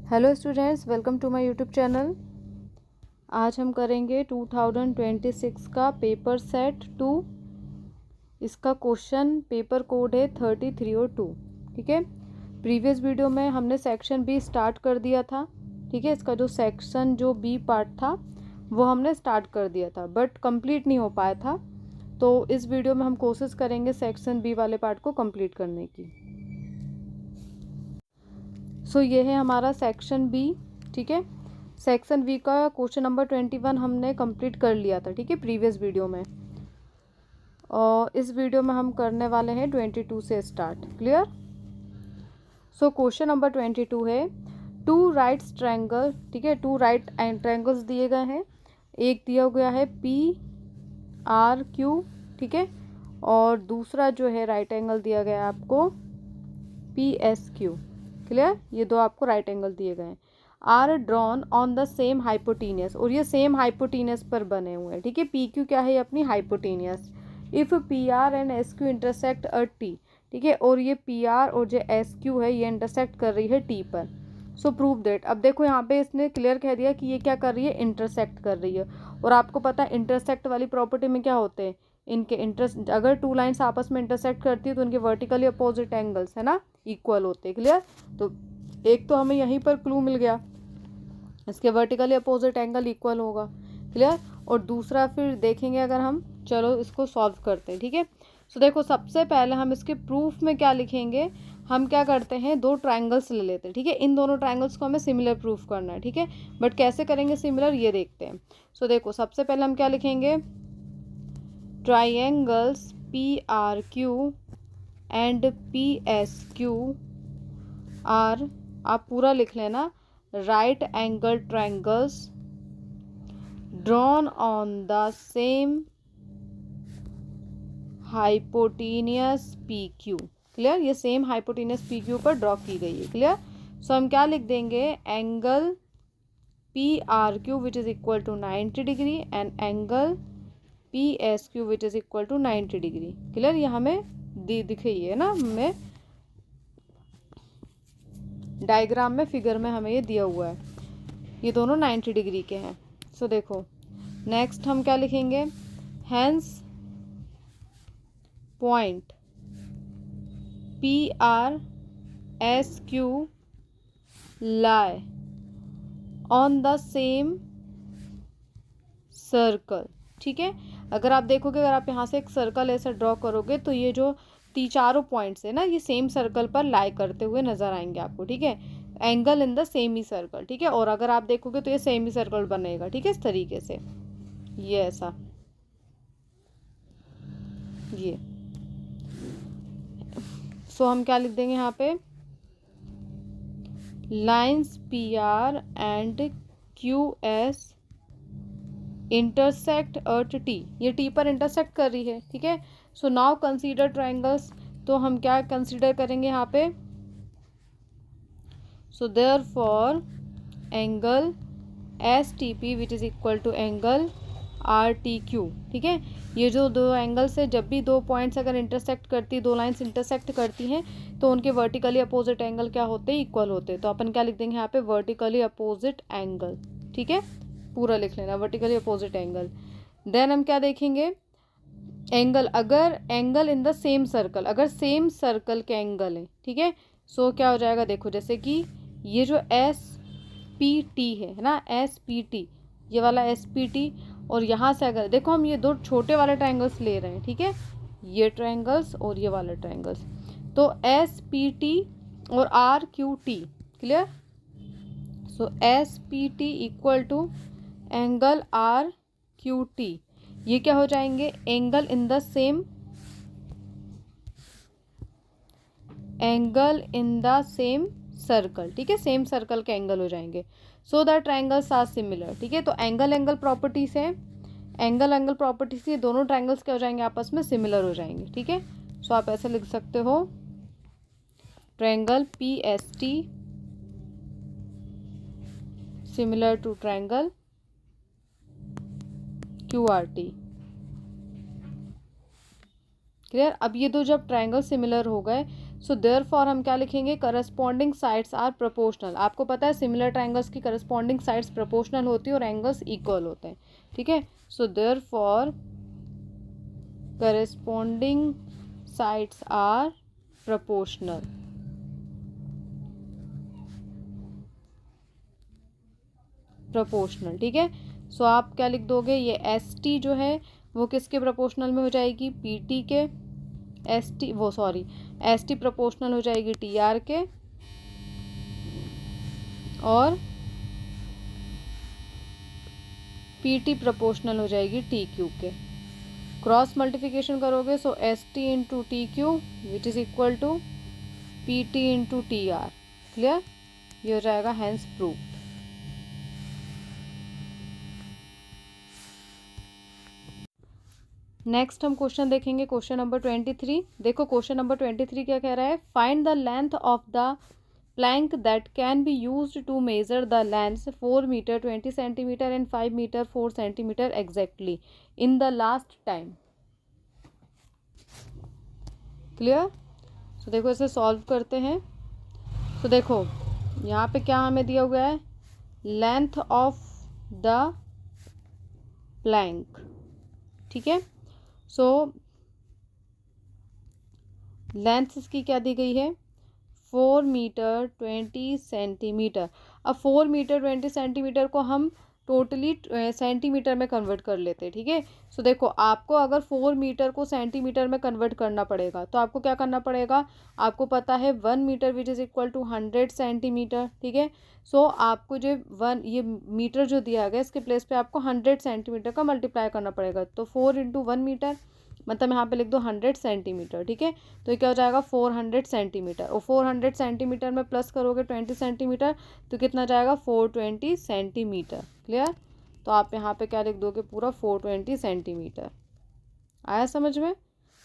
Hello students, welcome to my YouTube channel. आज हम करेंगे 2026 का पेपर सेट 2। इसका क्वेश्चन पेपर कोड है 3302। ठीक है, प्रीवियस वीडियो में हमने सेक्शन बी स्टार्ट कर दिया था। ठीक है, इसका जो सेक्शन जो बी पार्ट था वो हमने स्टार्ट कर दिया था, बट कंप्लीट नहीं हो पाया था। तो इस वीडियो में हम कोशिश करेंगे सेक्शन बी वाले पार्ट को कंप्लीट करने की। सो ये है हमारा सेक्शन बी। ठीक है, सेक्शन बी का क्वेश्चन नंबर 21 हमने कंप्लीट कर लिया था। ठीक है, प्रीवियस वीडियो में। और इस वीडियो में हम करने वाले हैं 22 से start. Clear? So question number 22 है टू राइट ट्रायंगल। ठीक है, टू राइट ट्रायंगल्स दिए गए हैं। एक दिया गया है PRQ। ठीक है, और दूसरा जो है राइट एंगल दिया गया है आपको PSQ। क्लियर? ये दो आपको राइट एंगल दिए गए हैं। Are drawn on the same hypotenuse, और ये सेम हाइपोटीनियस पर बने हुए हैं। ठीक है, PQ क्या है? अपनी hypotenuse. If PR and SQ intersect a T। ठीक है, और ये PR और जो SQ है ये इंटरसेक्ट कर रही है T पर। सो प्रूव दैट। अब देखो यहाँ पे इसने क्लियर कह दिया कि ये क्या कर रही है? इंटरसेक्ट कर रही है। और आपको पता है इंटरसेक्ट वाली प्रॉपर्टी में क्या होते हैं? इनके अगर टू लाइन्स आपस में इंटरसेक्ट करती है तो उनके वर्टिकली अपोजिट एंगल्स है ना इक्वल होते हैं। क्लियर? तो एक तो हमें यहीं पर क्लू मिल गया, इसके वर्टिकली अपोजिट एंगल इक्वल होगा। क्लियर? और दूसरा फिर देखेंगे अगर हम, चलो इसको सॉल्व करते हैं। ठीक है, सो देखो सबसे पहले हम इसके प्रूफ में क्या लिखेंगे, हम क्या करते हैं दो ट्रायंगल्स ले लेते हैं। ठीक है, इन दोनों ट्रायंगल्स को हमें सिमिलर प्रूफ करना है। ठीक है, बट कैसे करेंगे सिमिलर ये देखते हैं। सो देखो सबसे पहले हम क्या लिखेंगे, triangles PRQ and PSQ are, आप पूरा लिख लेना, right angle triangles drawn on the same hypotenuse PQ। Clear? ये सेम हाइपोटेनियस PQ पर ड्रॉ की गई है। क्लियर? सो हम क्या लिख देंगे, angle PRQ which is equal to 90 degree and angle PSQ which is equal to 90 degree. Clear? ये हमें दिख रही है ना, हमें डायग्राम में फिगर में हमें ये दिया हुआ है, ये दोनों 90 डिग्री के हैं। सो देखो नेक्स्ट हम क्या लिखेंगे, hence point PRSQ lie on the same circle. ठीक है, अगर आप देखोगे, अगर आप यहाँ से एक सर्कल ऐसा ड्रॉ करोगे तो ये जो चारों पॉइंट्स है ना ये सेम सर्कल पर लाई करते हुए नजर आएंगे आपको। ठीक है, angle in the semi circle. ठीक है, और अगर आप देखोगे तो ये सेमी सर्कल बनेगा। ठीक है, इस तरीके से ये ऐसा, ये सो हम क्या लिख देंगे यहाँ पे, lines PR and QS intersect at T। ये T पर इंटरसेक्ट कर रही है। ठीक है, सो नाउ कंसीडर ट्रायंगल्स। तो हम क्या कंसीडर करेंगे यहाँ पे, so therefore angle STP which is equal to angle RTQ। ठीक है, ये जो दो एंगल्स है, जब भी दो पॉइंट्स अगर इंटरसेक्ट करती, दो लाइंस इंटरसेक्ट करती हैं तो उनके वर्टिकली अपोजिट एंगल क्या होते हैं? इक्वल होते हैं। तो अपन क्या लिख देंगे यहाँ पे, वर्टिकली अपोजिट एंगल। ठीक है, पूरा लिख लेना, वर्टिकली अपोजिट एंगल। देन हम क्या देखेंगे, एंगल, अगर angle in the same circle, अगर सेम सर्कल के एंगल है। ठीक है, सो क्या हो जाएगा, देखो जैसे कि ये जो SPT है ना, SPT, ये वाला SPT, और यहाँ से अगर देखो हम ये दो छोटे वाले ट्रायंगल्स ले रहे हैं। ठीक है, ये ट्रायंगल्स और ये वाले ट्रायंगल्स, तो SPT और RQT। Clear? So SPT equal to angle RQT, ये क्या हो जाएंगे, angle in the same, angle in the same circle. ठीक है, सेम सर्कल के एंगल हो जाएंगे। So the triangles are similar. ठीक है, तो एंगल एंगल प्रॉपर्टीज है, एंगल एंगल प्रॉपर्टी से दोनों ट्रायंगल्स क्या हो जाएंगे, आपस में सिमिलर हो जाएंगे। ठीक है, सो आप ऐसे लिख सकते हो, triangle PST similar to triangle QRT। Clear? अब ये दो जब ट्रायंगल सिमिलर हो गए सो देयरफॉर हम क्या लिखेंगे, करस्पॉन्डिंग साइड्स आर प्रोपोर्शनल। आपको पता है सिमिलर ट्राइंगल्स की करस्पॉन्डिंग साइड्स प्रोपोर्शनल होती है और एंगल्स इक्वल होते हैं, ठीक है। So therefore corresponding sides are proportional. Proportional, ठीक है। सो आप क्या लिख दोगे, ये एस टी जो है वो किसके प्रोपोर्शनल में हो जाएगी, पी टी के। एस टी वो सॉरी एस टी प्रोपोर्शनल हो जाएगी टी आर के, और पी टी प्रोपोर्शनल हो जाएगी टी क्यू के। क्रॉस मल्टीप्लिकेशन करोगे so S T into T Q which is equal to P T into T R. Clear, ये हो जाएगा हैंस प्रूव। नेक्स्ट हम क्वेश्चन देखेंगे, क्वेश्चन नंबर 23। देखो क्वेश्चन नंबर 23 क्या कह रहा है, find the length of the plank that can be used to measure the lengths 4 meter 20 centimeter and 5 meter 4 centimeter exactly in the last time। Clear, so देखो इसे solve करते हैं। तो देखो यहाँ पे क्या हमें दिया हुआ है, लेंथ ऑफ द प्लैंक, ठीक है। सो लेंथ इसकी क्या दी गई है, 4 मीटर 20 सेंटीमीटर। अब 4 मीटर 20 सेंटीमीटर को हम टोटली सेंटीमीटर में कन्वर्ट कर लेते हैं, ठीक है। सो देखो आपको अगर 4 मीटर को सेंटीमीटर में कन्वर्ट करना पड़ेगा तो आपको क्या करना पड़ेगा, आपको पता है 1 metre which is equal to 100 centimetre, ठीक है। सो आपको जो ये मीटर जो दिया गया इसके प्लेस पे आपको 100 सेंटीमीटर का मल्टीप्लाई करना पड़ेगा। तो 4 इंटू 1 मीटर मतलब यहाँ पे लिख दो 100 सेंटीमीटर, ठीक है। तो ये क्या हो जाएगा 400 सेंटीमीटर, और 400 सेंटीमीटर में प्लस करोगे 20 सेंटीमीटर तो कितना जाएगा 420 सेंटीमीटर। क्लियर, तो आप यहाँ पे क्या लिख दोगे, पूरा 420 सेंटीमीटर। आया समझ में।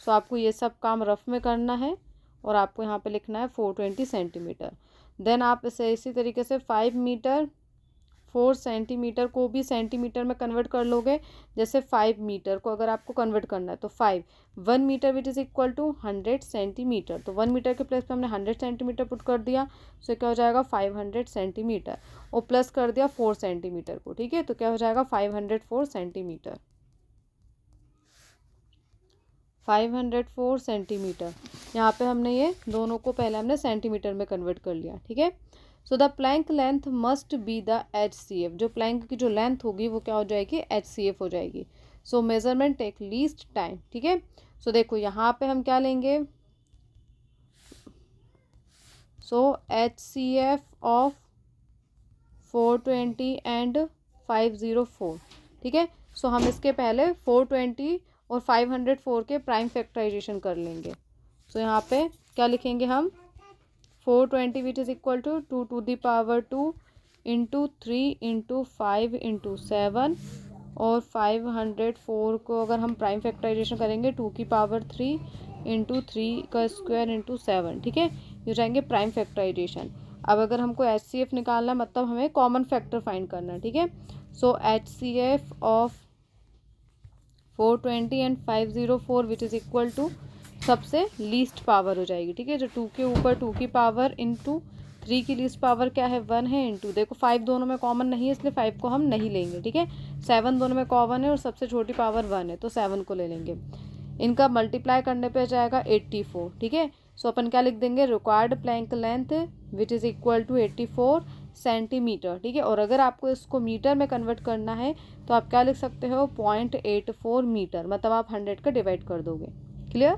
सो आपको ये सब काम रफ में करना है और आपको यहाँ पे लिखना है 420 सेंटीमीटर। देन आप इसे इसी तरीके से 5 मीटर 4 सेंटीमीटर को भी सेंटीमीटर में कन्वर्ट कर लोगे। जैसे 5 मीटर को अगर आपको कन्वर्ट करना है तो 1 metre which is equal to 100 centimetre. तो 1 मीटर के प्लेस पे हमने 100 सेंटीमीटर पुट कर दिया, सो क्या हो जाएगा 500 सेंटीमीटर, और प्लस कर दिया 4 सेंटीमीटर को, ठीक है। तो क्या हो जाएगा 504 सेंटीमीटर, 504 सेंटीमीटर। यहाँ पे हमने ये दोनों को पहले हमने सेंटीमीटर में कन्वर्ट कर लिया, ठीक है। So the plank length must be the HCF। जो प्लैंक की जो लेंथ होगी वो क्या हो जाएगी, HCF हो जाएगी। So measurement take least time, ठीक है। सो देखो यहाँ पे हम क्या लेंगे, सो HCF ऑफ 420 एंड 504, ठीक है। सो हम इसके पहले 420 और 504 के प्राइम फैक्टराइजेशन कर लेंगे। सो यहाँ पे क्या लिखेंगे हम, 420 which is equal to 2 to the power 2 into 3 into 5 into 7, और 504 को अगर हम प्राइम फैक्टराइजेशन करेंगे 2 की पावर 3 इंटू 3 का स्क्वायर इंटू 7, ठीक है। ये जाएंगे प्राइम फैक्टराइजेशन। अब अगर हमको HCF निकालना है मतलब हमें कॉमन फैक्टर फाइंड करना है, ठीक है। So HCF of 420 and 504 which is equal to सबसे लीस्ट पावर हो जाएगी, ठीक है। जो 2 के ऊपर 2 की पावर इंटू 3 की लीस्ट पावर क्या है 1 है, इंटू देखो 5 दोनों में कॉमन नहीं है इसलिए 5 को हम नहीं लेंगे, ठीक है। 7 दोनों में कॉमन है और सबसे छोटी पावर 1 है तो 7 को ले लेंगे। इनका मल्टीप्लाई करने पे जाएगा 84, ठीक है। सो अपन क्या लिख देंगे, required plank length which is equal to 84 centimetre, ठीक है। और अगर आपको इसको मीटर में कन्वर्ट करना है तो आप क्या लिख सकते हो 0.84 मीटर, मतलब आप 100 का डिवाइड कर दोगे। क्लियर।